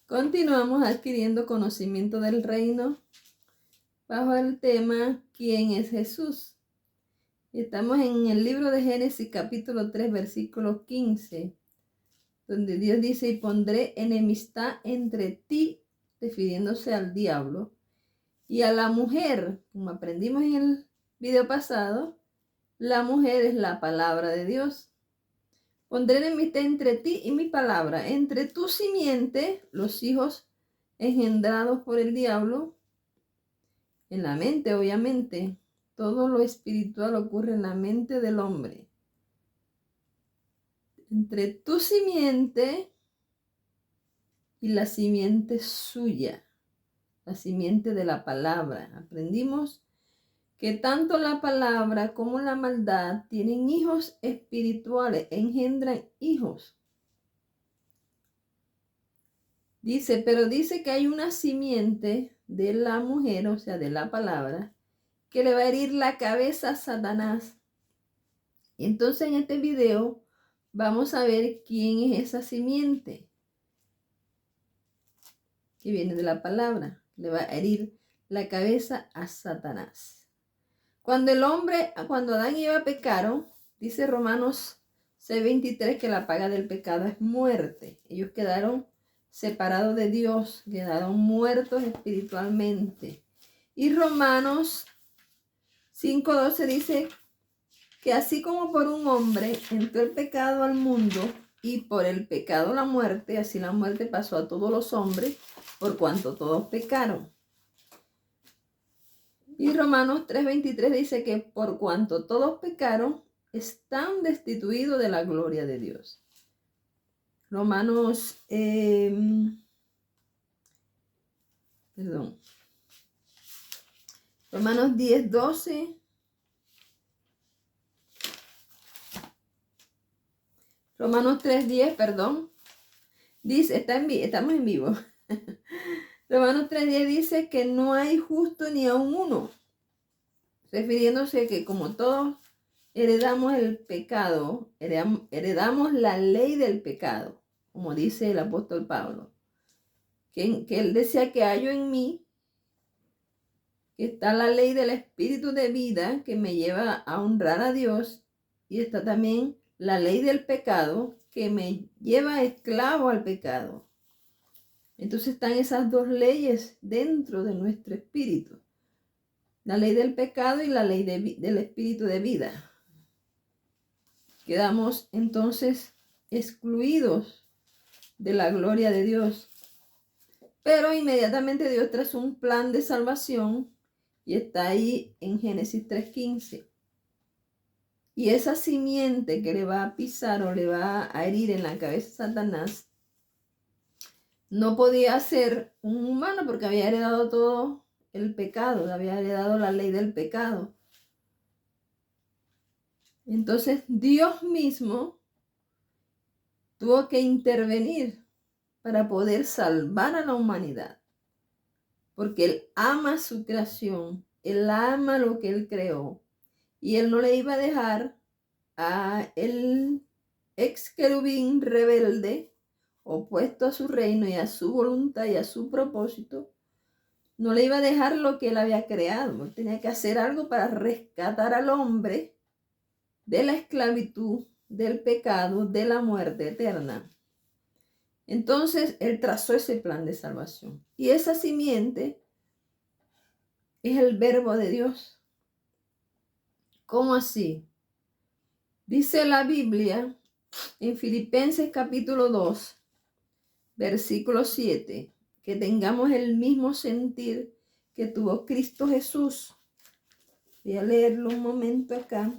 Continuamos adquiriendo conocimiento del reino bajo el tema ¿Quién es Jesús? Estamos en el libro de Génesis capítulo 3 versículo 15, donde Dios dice: y pondré enemistad entre ti, refiriéndose al diablo, y a la mujer. Como aprendimos en el video pasado, la mujer es la palabra de Dios. Pondré enemistad entre ti y mi palabra, entre tu simiente, los hijos engendrados por el diablo, en la mente, obviamente. Todo lo espiritual ocurre en la mente del hombre. Entre tu simiente y la simiente suya, la simiente de la palabra. Aprendimos que tanto la palabra como la maldad tienen hijos espirituales, engendran hijos. Pero dice que hay una simiente de la mujer, o sea, de la palabra, que le va a herir la cabeza a Satanás. Entonces en este video vamos a ver quién es esa simiente que viene de la palabra. Le va a herir la cabeza a Satanás. Cuando Adán y Eva pecaron, dice Romanos 6:23 que la paga del pecado es muerte. Ellos quedaron separados de Dios, quedaron muertos espiritualmente. Y Romanos 5:12 dice que así como por un hombre entró el pecado al mundo, y por el pecado la muerte, así la muerte pasó a todos los hombres, por cuanto todos pecaron. Y Romanos 3:23 dice que por cuanto todos pecaron, están destituidos de la gloria de Dios. Romanos 10:12. Romanos 3:10, perdón. Dice, estamos en vivo. Romanos 3:10 dice que no hay justo ni aun uno, refiriéndose que como todos heredamos el pecado, heredamos la ley del pecado, como dice el apóstol Pablo, que él decía que hallo en mí, que está la ley del espíritu de vida que me lleva a honrar a Dios, y está también la ley del pecado que me lleva esclavo al pecado. Entonces están esas dos leyes dentro de nuestro espíritu, la ley del pecado y la ley del espíritu de vida. Quedamos entonces excluidos de la gloria de Dios. Pero inmediatamente Dios trae un plan de salvación y está ahí en Génesis 3:15. Y esa simiente que le va a pisar o le va a herir en la cabeza a Satanás no podía ser un humano porque había heredado todo el pecado, había heredado la ley del pecado. Entonces Dios mismo tuvo que intervenir para poder salvar a la humanidad, porque Él ama su creación, Él ama lo que Él creó, y Él no le iba a dejar a el ex querubín rebelde, opuesto a su reino y a su voluntad y a su propósito, no le iba a dejar lo que Él había creado. Él tenía que hacer algo para rescatar al hombre de la esclavitud, del pecado, de la muerte eterna. Entonces Él trazó ese plan de salvación. Y esa simiente es el verbo de Dios. ¿Cómo así? Dice la Biblia en Filipenses capítulo 2, versículo 7, que tengamos el mismo sentir que tuvo Cristo Jesús. Voy a leerlo un momento acá.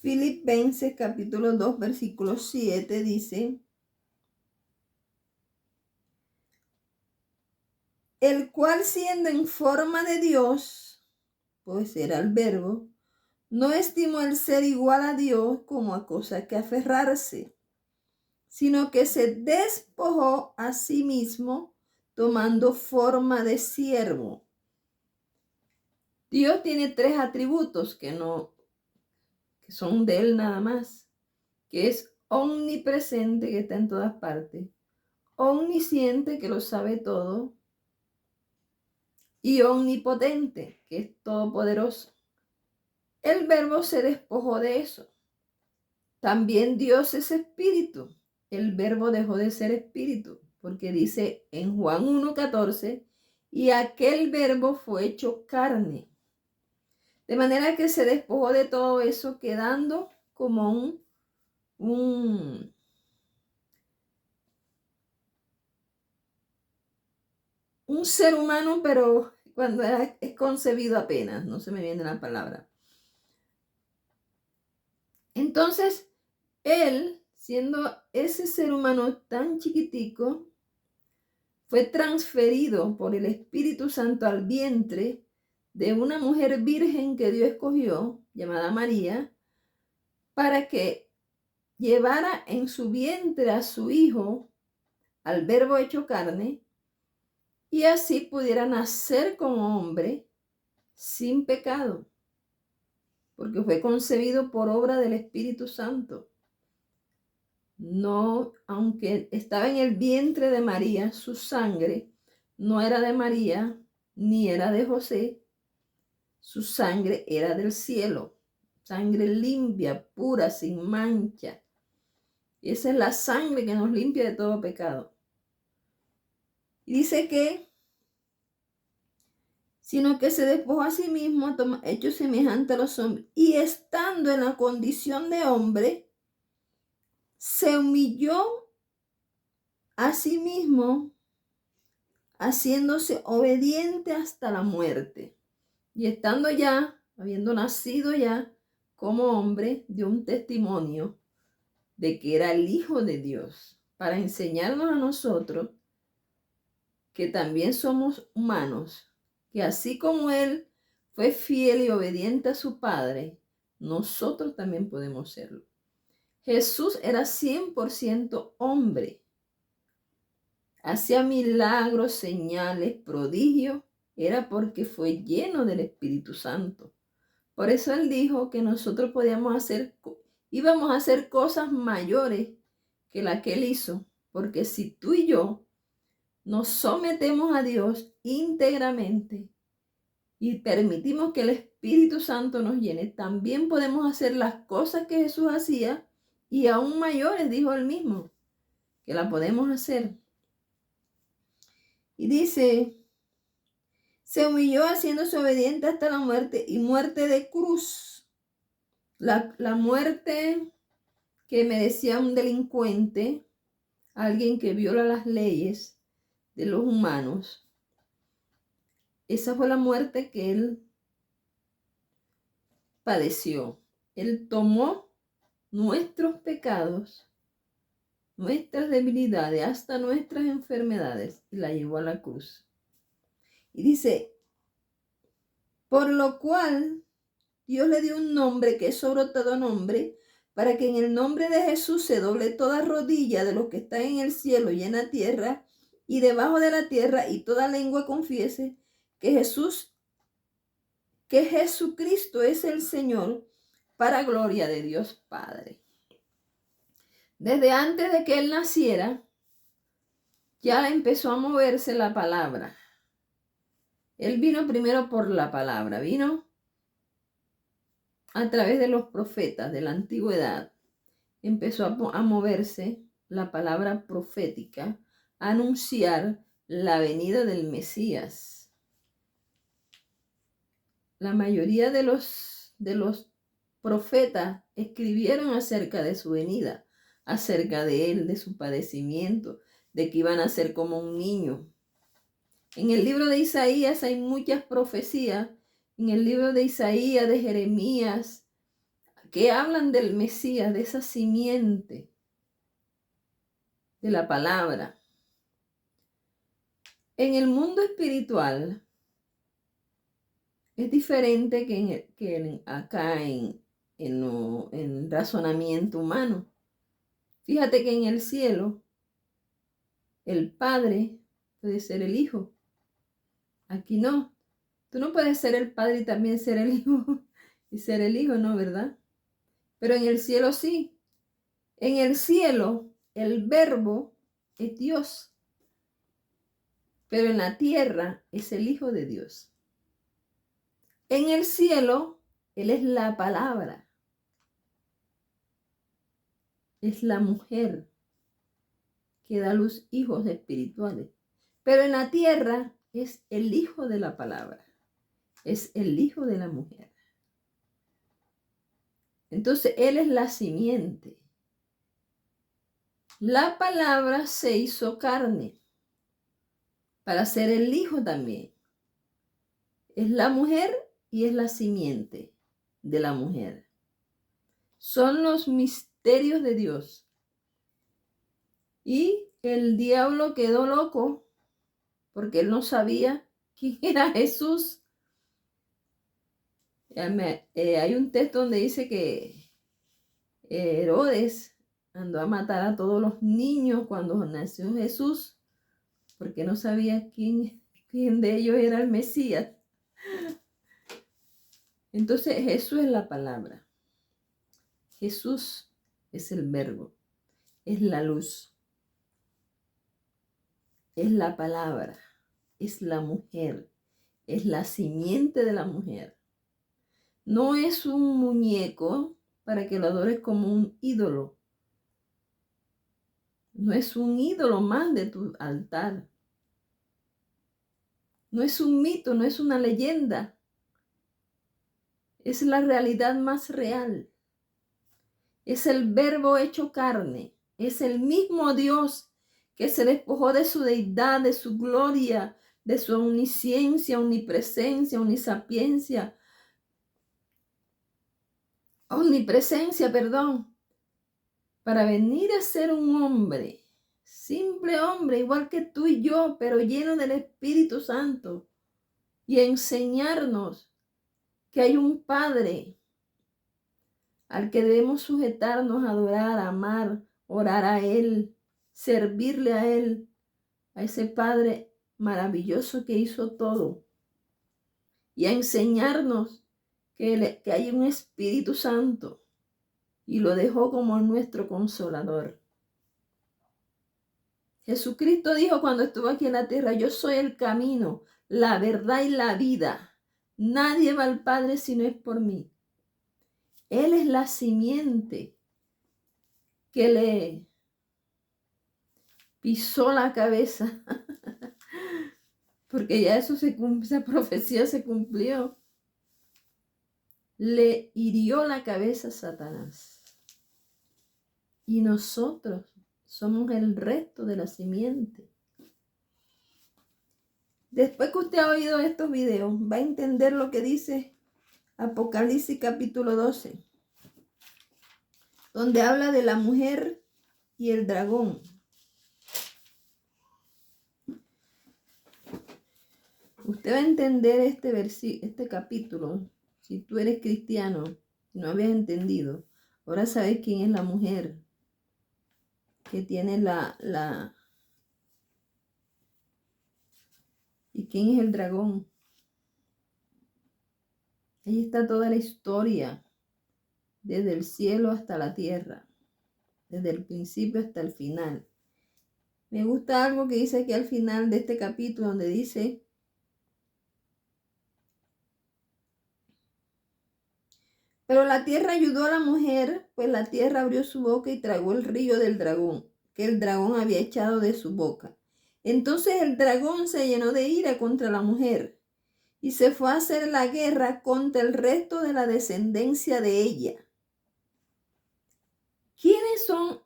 Filipenses capítulo 2, versículo 7 dice: el cual siendo en forma de Dios, pues era el verbo, no estimó el ser igual a Dios como a cosa que aferrarse, sino que se despojó a sí mismo, tomando forma de siervo. Dios tiene tres atributos que son de Él nada más, que es omnipresente, que está en todas partes, omnisciente, que lo sabe todo, y omnipotente, que es todopoderoso. El Verbo se despojó de eso. También Dios es espíritu. El Verbo dejó de ser espíritu, porque dice en Juan 1:14, y aquel Verbo fue hecho carne. De manera que se despojó de todo eso, quedando como un ser humano, pero cuando es concebido apenas, no se me viene la palabra. Entonces, él, siendo ese ser humano tan chiquitico, fue transferido por el Espíritu Santo al vientre de una mujer virgen que Dios escogió, llamada María, para que llevara en su vientre a su hijo, al Verbo hecho carne, y así pudiera nacer como hombre sin pecado, porque fue concebido por obra del Espíritu Santo. No, aunque estaba en el vientre de María, su sangre no era de María ni era de José, su sangre era del cielo, sangre limpia, pura, sin mancha. Y esa es la sangre que nos limpia de todo pecado. Y dice que, sino que se despojó a sí mismo, hecho semejante a los hombres, y estando en la condición de hombre, se humilló a sí mismo, haciéndose obediente hasta la muerte. Y estando ya, habiendo nacido ya como hombre, dio un testimonio de que era el Hijo de Dios, para enseñarnos a nosotros que también somos humanos, que así como Él fue fiel y obediente a su Padre, nosotros también podemos serlo. Jesús era 100% hombre. Hacía milagros, señales, prodigios, era porque fue lleno del Espíritu Santo. Por eso Él dijo que nosotros íbamos a hacer cosas mayores que las que Él hizo, porque si tú y yo nos sometemos a Dios íntegramente y permitimos que el Espíritu Santo nos llene, también podemos hacer las cosas que Jesús hacía y aún mayores, dijo Él mismo, que las podemos hacer. Y dice, se humilló haciéndose obediente hasta la muerte y muerte de cruz. La muerte que merecía un delincuente, alguien que viola las leyes de los humanos. Esa fue la muerte que Él padeció. Él tomó nuestros pecados, nuestras debilidades, hasta nuestras enfermedades y la llevó a la cruz. Y dice, por lo cual Dios le dio un nombre que es sobre todo nombre, para que en el nombre de Jesús se doble toda rodilla de los que están en el cielo y en la tierra y debajo de la tierra, y toda lengua confiese que Jesucristo es el Señor, para gloria de Dios Padre. Desde antes de que Él naciera, ya empezó a moverse la palabra. Él vino primero por la palabra, vino a través de los profetas de la antigüedad. Empezó a moverse la palabra profética, a anunciar la venida del Mesías. La mayoría de los profetas escribieron acerca de su venida, acerca de Él, de su padecimiento, de que iban a ser como un niño. En el libro de Isaías hay muchas profecías, en el libro de Isaías, de Jeremías, que hablan del Mesías, de esa simiente de la palabra. En el mundo espiritual es diferente que acá en el razonamiento humano. Fíjate que en el cielo el Padre puede ser el Hijo. Aquí no. Tú no puedes ser el Padre y también ser el Hijo y ser el Hijo, ¿no? ¿Verdad? Pero en el cielo sí. En el cielo el Verbo es Dios. pero en la tierra es el Hijo de Dios. En el cielo, Él es la palabra, es la mujer que da a luz hijos espirituales. Pero en la tierra es el hijo de la palabra, es el hijo de la mujer. Entonces, Él es la simiente. La palabra se hizo carne para ser el hijo también. Es la mujer y es la simiente de la mujer. Son los misterios de Dios. Y el diablo quedó loco porque él no sabía quién era Jesús. Hay un texto donde dice que Herodes andó a matar a todos los niños cuando nació Jesús, porque no sabía quién de ellos era el Mesías. Entonces Jesús es la palabra. Jesús es el verbo, es la luz, es la palabra, es la mujer, es la simiente de la mujer. No es un muñeco para que lo adores como un ídolo. No es un ídolo más de tu altar. No es un mito, no es una leyenda. Es la realidad más real. Es el verbo hecho carne. Es el mismo Dios que se despojó de su deidad, de su gloria, de su omnisciencia, omnipresencia, omnipresencia, para venir a ser un hombre, simple hombre, igual que tú y yo, pero lleno del Espíritu Santo, y enseñarnos que hay un Padre al que debemos sujetarnos, adorar, amar, orar a Él, servirle a Él, a ese Padre maravilloso que hizo todo, y a enseñarnos que hay un Espíritu Santo y lo dejó como nuestro consolador. Jesucristo dijo cuando estuvo aquí en la tierra: yo soy el camino, la verdad y la vida. Nadie va al Padre si no es por mí. Él es la simiente que le pisó la cabeza, porque ya eso esa profecía se cumplió. Le hirió la cabeza a Satanás. Y nosotros somos el resto de la simiente. Después que usted ha oído estos videos, va a entender lo que dice Apocalipsis capítulo 12, donde habla de la mujer y el dragón. Usted va a entender este capítulo. Si tú eres cristiano y no habías entendido, ahora sabes quién es la mujer que tiene y quién es el dragón. Ahí está toda la historia, desde el cielo hasta la tierra, desde el principio hasta el final. Me gusta algo que dice aquí al final de este capítulo, donde dice: pero la tierra ayudó a la mujer, pues la tierra abrió su boca y tragó el río del dragón, que el dragón había echado de su boca. Entonces el dragón se llenó de ira contra la mujer y se fue a hacer la guerra contra el resto de la descendencia de ella. ¿Quiénes son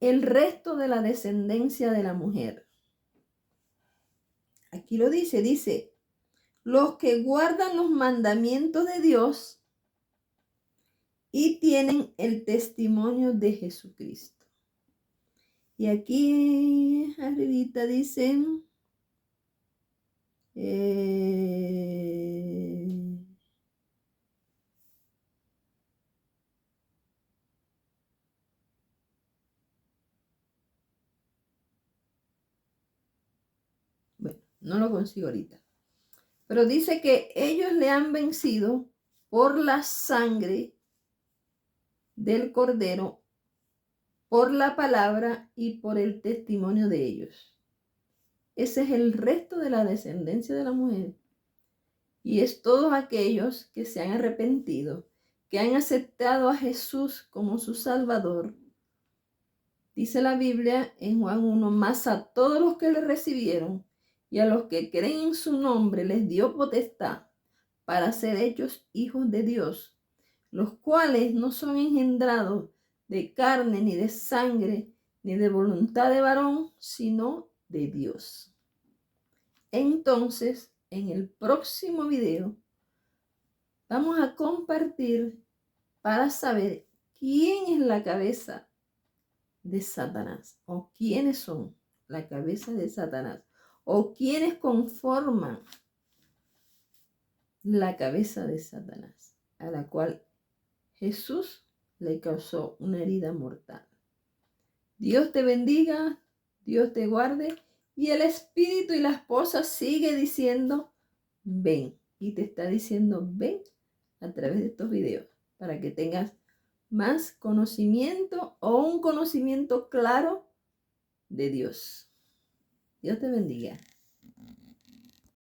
el resto de la descendencia de la mujer? Aquí lo dice, los que guardan los mandamientos de Dios y tienen el testimonio de Jesucristo. Y aquí arribita dicen, bueno, no lo consigo ahorita, pero dice que ellos le han vencido por la sangre del Cordero, por la palabra y por el testimonio de ellos. Ese es el resto de la descendencia de la mujer. Y es todos aquellos que se han arrepentido, que han aceptado a Jesús como su Salvador. Dice la Biblia en Juan 1, más a todos los que le recibieron y a los que creen en su nombre les dio potestad para ser hechos hijos de Dios, los cuales no son engendrados de carne ni de sangre ni de voluntad de varón, sino de Dios. Entonces, en el próximo video vamos a compartir para saber quién es la cabeza de Satanás o quiénes son la cabeza de Satanás o quiénes conforman la cabeza de Satanás, a la cual Jesús le causó una herida mortal. Dios te bendiga, Dios te guarde, y el espíritu y la esposa sigue diciendo ven, y te está diciendo ven a través de estos videos para que tengas más conocimiento o un conocimiento claro de Dios. Dios te bendiga.